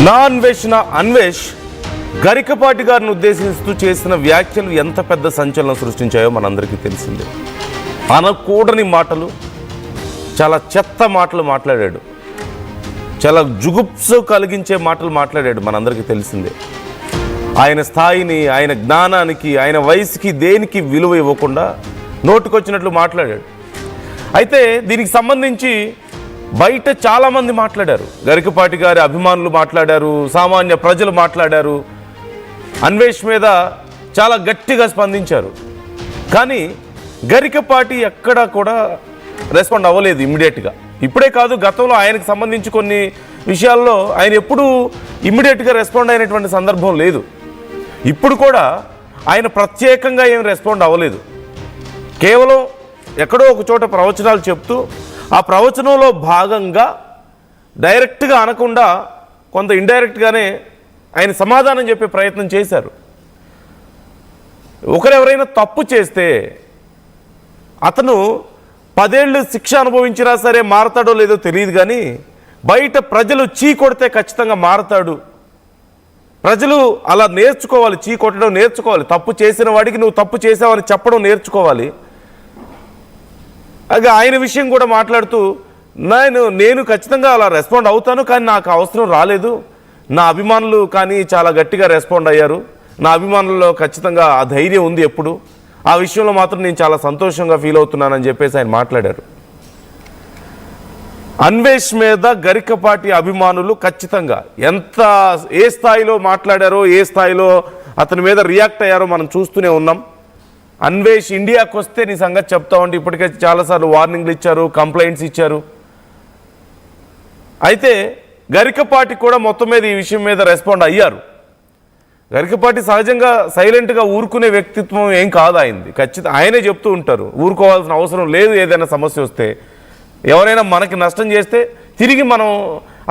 నా అన్వేషణ అన్వేష్ గరికపాటి గారిని ఉద్దేశిస్తూ చేసిన వ్యాఖ్యలు ఎంత పెద్ద సంచలనం సృష్టించాయో మనందరికీ తెలిసిందే. అనకూడని మాటలు, చాలా చెత్త మాటలు మాట్లాడాడు, చాలా జుగుప్సు కలిగించే మాటలు మాట్లాడాడు. మనందరికీ తెలిసిందే. ఆయన స్థాయిని, ఆయన జ్ఞానానికి, ఆయన వయసుకి దేనికి విలువ ఇవ్వకుండా నోటుకొచ్చినట్లు మాట్లాడాడు. అయితే దీనికి సంబంధించి బయట చాలామంది మాట్లాడారు. గరికపాటి గారి అభిమానులు మాట్లాడారు, సామాన్య ప్రజలు మాట్లాడారు, అన్వేష్ మీద చాలా గట్టిగా స్పందించారు. కానీ గరికపాటి ఎక్కడా కూడా రెస్పాండ్ అవ్వలేదు ఇమ్మీడియట్గా. ఇప్పుడే కాదు, గతంలో ఆయనకు సంబంధించి కొన్ని విషయాల్లో ఆయన ఎప్పుడూ ఇమ్మీడియట్గా రెస్పాండ్ అయినటువంటి సందర్భం లేదు. ఇప్పుడు కూడా ఆయన ప్రత్యేకంగా ఏం రెస్పాండ్ అవ్వలేదు. కేవలం ఎక్కడో ఒక చోట ప్రవచనాలు చెప్తూ ఆ ప్రవచనంలో భాగంగా డైరెక్ట్గా అనకుండా కొంత ఇండైరెక్ట్గానే ఆయన సమాధానం చెప్పే ప్రయత్నం చేశారు. ఒకరెవరైనా తప్పు చేస్తే అతను 10 ఏళ్ళు శిక్ష అనుభవించినా సరే మారతాడో లేదో తెలియదు, కానీ బయట ప్రజలు చీ కొడితే ఖచ్చితంగా మారతాడు. ప్రజలు అలా నేర్చుకోవాలి, చీ కొట్టడం నేర్చుకోవాలి. తప్పు చేసిన వాడికి నువ్వు తప్పు చేసావని చెప్పడం నేర్చుకోవాలి. అలాగే ఆయన విషయం కూడా మాట్లాడుతూ నేను ఖచ్చితంగా అలా రెస్పాండ్ అవుతాను, కానీ నాకు అవసరం రాలేదు. నా అభిమానులు కానీ చాలా గట్టిగా రెస్పాండ్ అయ్యారు. నా అభిమానుల్లో ఖచ్చితంగా ఆ ధైర్యం ఉంది ఎప్పుడు. ఆ విషయంలో మాత్రం నేను చాలా సంతోషంగా ఫీల్ అవుతున్నానని చెప్పేసి ఆయన మాట్లాడారు. అన్వేష్ మీద గరికపాటి అభిమానులు ఖచ్చితంగా ఏ స్థాయిలో మాట్లాడారో, ఏ స్థాయిలో అతని మీద రియాక్ట్ అయ్యారో మనం చూస్తూనే ఉన్నాం. అన్వేష్ ఇండియాకు వస్తే నీ సంగతి చెప్తా ఉంటే ఇప్పటికే చాలాసార్లు వార్నింగ్లు ఇచ్చారు, కంప్లైంట్స్ ఇచ్చారు. అయితే గరికపాటి కూడా మొత్తం మీద ఈ విషయం మీద రెస్పాండ్ అయ్యారు. గరికపాటి సహజంగా సైలెంట్గా ఊరుకునే వ్యక్తిత్వం ఏం కాదు ఆయనది. ఖచ్చితంగా ఆయనే చెప్తూ ఉంటారు, ఊరుకోవాల్సిన అవసరం లేదు. ఏదైనా సమస్య వస్తే, ఎవరైనా మనకి నష్టం చేస్తే తిరిగి మనం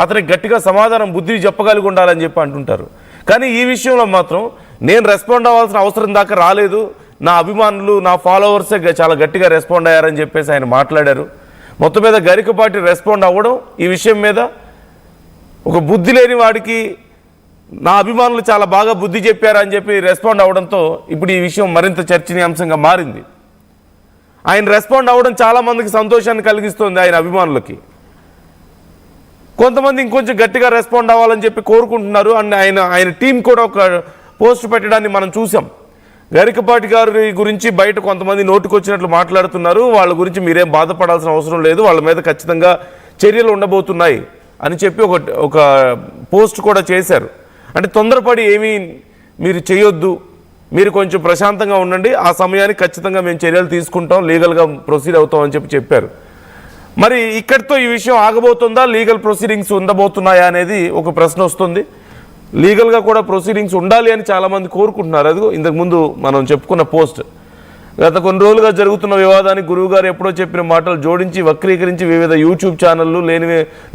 అతనికి గట్టిగా సమాధానం బుద్ధి చెప్పగలిగి ఉండాలని చెప్పి అంటుంటారు. కానీ ఈ విషయంలో మాత్రం నేను రెస్పాండ్ అవ్వాల్సిన అవసరం దాకా రాలేదు, నా అభిమానులు, నా ఫాలోవర్సే చాలా గట్టిగా రెస్పాండ్ అయ్యారని చెప్పేసి ఆయన మాట్లాడారు. మొత్తం మీద గరికపాటి రెస్పాండ్ అవ్వడం, ఈ విషయం మీద ఒక బుద్ధి లేని వాడికి నా అభిమానులు చాలా బాగా బుద్ధి చెప్పారని చెప్పి రెస్పాండ్ అవ్వడంతో ఇప్పుడు ఈ విషయం మరింత చర్చనీయాంశంగా మారింది. ఆయన రెస్పాండ్ అవ్వడం చాలామందికి సంతోషాన్ని కలిగిస్తుంది. ఆయన అభిమానులకి కొంతమంది ఇంకొంచెం గట్టిగా రెస్పాండ్ అవ్వాలని చెప్పి కోరుకుంటున్నారు. అండ్ ఆయన టీం కూడా ఒక పోస్ట్ పెట్టడాన్ని మనం చూసాం. గరికపాటి గారి గురించి బయట కొంతమంది నోటుకొచ్చినట్లు మాట్లాడుతున్నారు. వాళ్ళ గురించి మీరేం బాధపడాల్సిన అవసరం లేదు, వాళ్ళ మీద ఖచ్చితంగా చర్యలు ఉండబోతున్నాయి అని చెప్పి ఒక పోస్ట్ కూడా చేశారు. అంటే తొందరపడి ఏమీ మీరు చేయొద్దు, మీరు కొంచెం ప్రశాంతంగా ఉండండి, ఆ సమయానికి ఖచ్చితంగా మేము చర్యలు తీసుకుంటాం, లీగల్గా ప్రొసీడ్ అవుతాం అని చెప్పారు. మరి ఇక్కడితో ఈ విషయం ఆగబోతుందా, లీగల్ ప్రొసీడింగ్స్ ఉండబోతున్నాయా అనేది ఒక ప్రశ్న వస్తుంది. లీగల్గా కూడా ప్రొసీడింగ్స్ ఉండాలి అని చాలామంది కోరుకుంటున్నారు. అది ఇంతకుముందు మనం చెప్పుకున్న పోస్ట్. గత కొన్ని రోజులుగా జరుగుతున్న వివాదానికి గురువుగారు ఎప్పుడో చెప్పిన మాటలు జోడించి వక్రీకరించి వివిధ యూట్యూబ్ ఛానళ్లు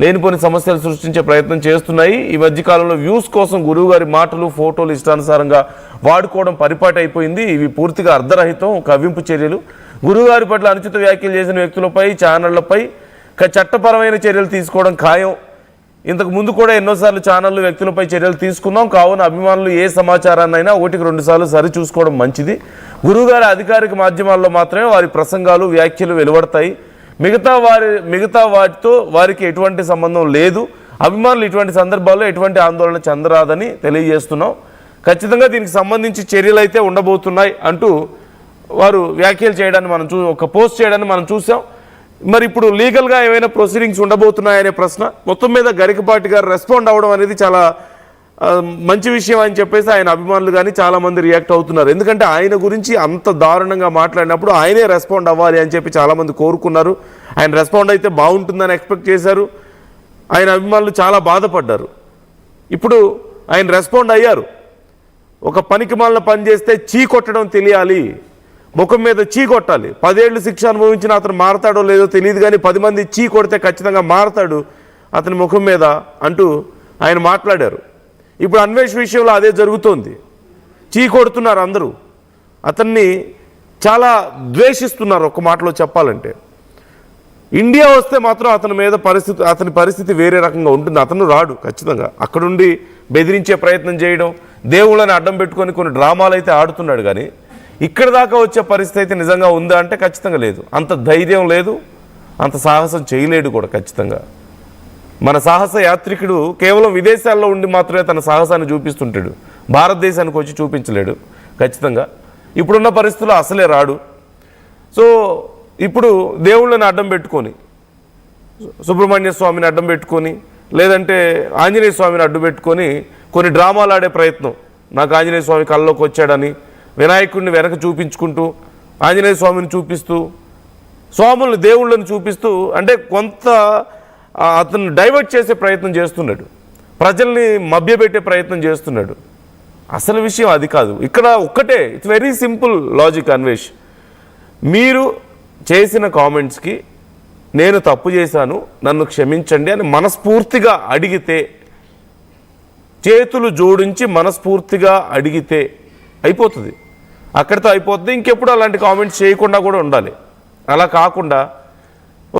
లేనిపోని సమస్యలు సృష్టించే ప్రయత్నం చేస్తున్నాయి. ఈ మధ్యకాలంలో వ్యూస్ కోసం గురువుగారి మాటలు, ఫోటోలు ఇష్టానుసారంగా వాడుకోవడం పరిపాటి అయిపోయింది. ఇవి పూర్తిగా అర్ధరహితం, కవ్వింపు చర్యలు. గురువుగారి పట్ల అనుచిత వ్యాఖ్యలు చేసిన వ్యక్తులపై, ఛానళ్లపై చట్టపరమైన చర్యలు తీసుకోవడం ఖాయం. ఇంతకు ముందు కూడా ఎన్నోసార్లు ఛానళ్ళు, వ్యక్తులపై చర్యలు తీసుకున్నాం. కావున అభిమానులు ఏ సమాచారాన్నైనా 1-2 సార్లు సరి చూసుకోవడం మంచిది. గురువుగారి అధికారిక మాధ్యమాల్లో మాత్రమే వారి ప్రసంగాలు, వ్యాఖ్యలు వెలువడతాయి. మిగతా వాటితో వారికి ఎటువంటి సంబంధం లేదు. అభిమానులు ఇటువంటి సందర్భాల్లో ఎటువంటి ఆందోళన చెందరాదని తెలియజేస్తున్నాం. ఖచ్చితంగా దీనికి సంబంధించి చర్యలు అయితే ఉండబోతున్నాయి అంటూ వారు వ్యాఖ్యలు చేయడాన్ని ఒక పోస్ట్ చేయడాన్ని మనం చూసాం. మరి ఇప్పుడు లీగల్గా ఏమైనా ప్రొసీడింగ్స్ ఉండబోతున్నాయనే ప్రశ్న. మొత్తం మీద గరికపాటి గారు రెస్పాండ్ అవ్వడం అనేది చాలా మంచి విషయం అని చెప్పేసి ఆయన అభిమానులు కానీ చాలామంది రియాక్ట్ అవుతున్నారు. ఎందుకంటే ఆయన గురించి అంత దారుణంగా మాట్లాడినప్పుడు ఆయనే రెస్పాండ్ అవ్వాలి అని చెప్పి చాలామంది కోరుకున్నారు. ఆయన రెస్పాండ్ అయితే బాగుంటుందని ఎక్స్పెక్ట్ చేశారు. ఆయన అభిమానులు చాలా బాధపడ్డారు. ఇప్పుడు ఆయన రెస్పాండ్ అయ్యారు. ఒక పనికిమాలిన పని చేస్తే చీ కొట్టడం తెలియాలి, ముఖం మీద చీ కొట్టాలి. 10 ఏళ్ళు శిక్ష అనుభవించిన అతను మారతాడో లేదో తెలియదు, కానీ 10 మంది చీ కొడితే ఖచ్చితంగా మారతాడు అతని ముఖం మీద అంటూ ఆయన మాట్లాడారు. ఇప్పుడు అన్వేష్ విషయంలో అదే జరుగుతోంది. చీ కొడుతున్నారు అందరూ, అతన్ని చాలా ద్వేషిస్తున్నారు. ఒక మాటలో చెప్పాలంటే ఇండియా వస్తే మాత్రం అతని పరిస్థితి వేరే రకంగా ఉంటుంది. అతను రాడు ఖచ్చితంగా. అక్కడుండి బెదిరించే ప్రయత్నం చేయడం, దేవుళ్ళని అడ్డం పెట్టుకొని కొన్ని డ్రామాలు అయితే ఆడుతున్నాడు. కానీ ఇక్కడ దాకా వచ్చే పరిస్థితి అయితే నిజంగా ఉందా అంటే ఖచ్చితంగా లేదు. అంత ధైర్యం లేదు, అంత సాహసం చేయలేడు కూడా ఖచ్చితంగా. మన సాహస యాత్రికుడు కేవలం విదేశాల్లో ఉండి మాత్రమే తన సాహసాన్ని చూపిస్తుంటాడు, భారతదేశానికి వచ్చి చూపించలేడు ఖచ్చితంగా. ఇప్పుడున్న పరిస్థితుల్లో అసలే రాడు. సో ఇప్పుడు దేవుళ్ళని అడ్డం పెట్టుకొని, సుబ్రహ్మణ్య స్వామిని అడ్డం పెట్టుకొని, లేదంటే ఆంజనేయ స్వామిని అడ్డు పెట్టుకొని కొన్ని డ్రామాలు ఆడే ప్రయత్నం, నాకు ఆంజనేయ స్వామి కళ్ళలోకి వచ్చాడని వినాయకుడిని వెనక చూపించుకుంటూ, ఆంజనేయ స్వామిని చూపిస్తూ, స్వాములను దేవుళ్ళని చూపిస్తూ, అంటే కొంత అతను డైవర్ట్ చేసే ప్రయత్నం చేస్తున్నాడు, ప్రజల్ని మభ్యపెట్టే ప్రయత్నం చేస్తున్నాడు. అసలు విషయం అది కాదు. ఇక్కడ ఒక్కటే, it's very simple logic Anvesh. మీరు చేసిన కామెంట్స్కి నేను తప్పు చేశాను, నన్ను క్షమించండి అని మనస్ఫూర్తిగా అడిగితే, చేతులు జోడించి మనస్ఫూర్తిగా అడిగితే అయిపోతుంది, అక్కడితో అయిపోతుంది. ఇంకెప్పుడు అలాంటి కామెంట్స్ చేయకుండా కూడా ఉండాలి. అలా కాకుండా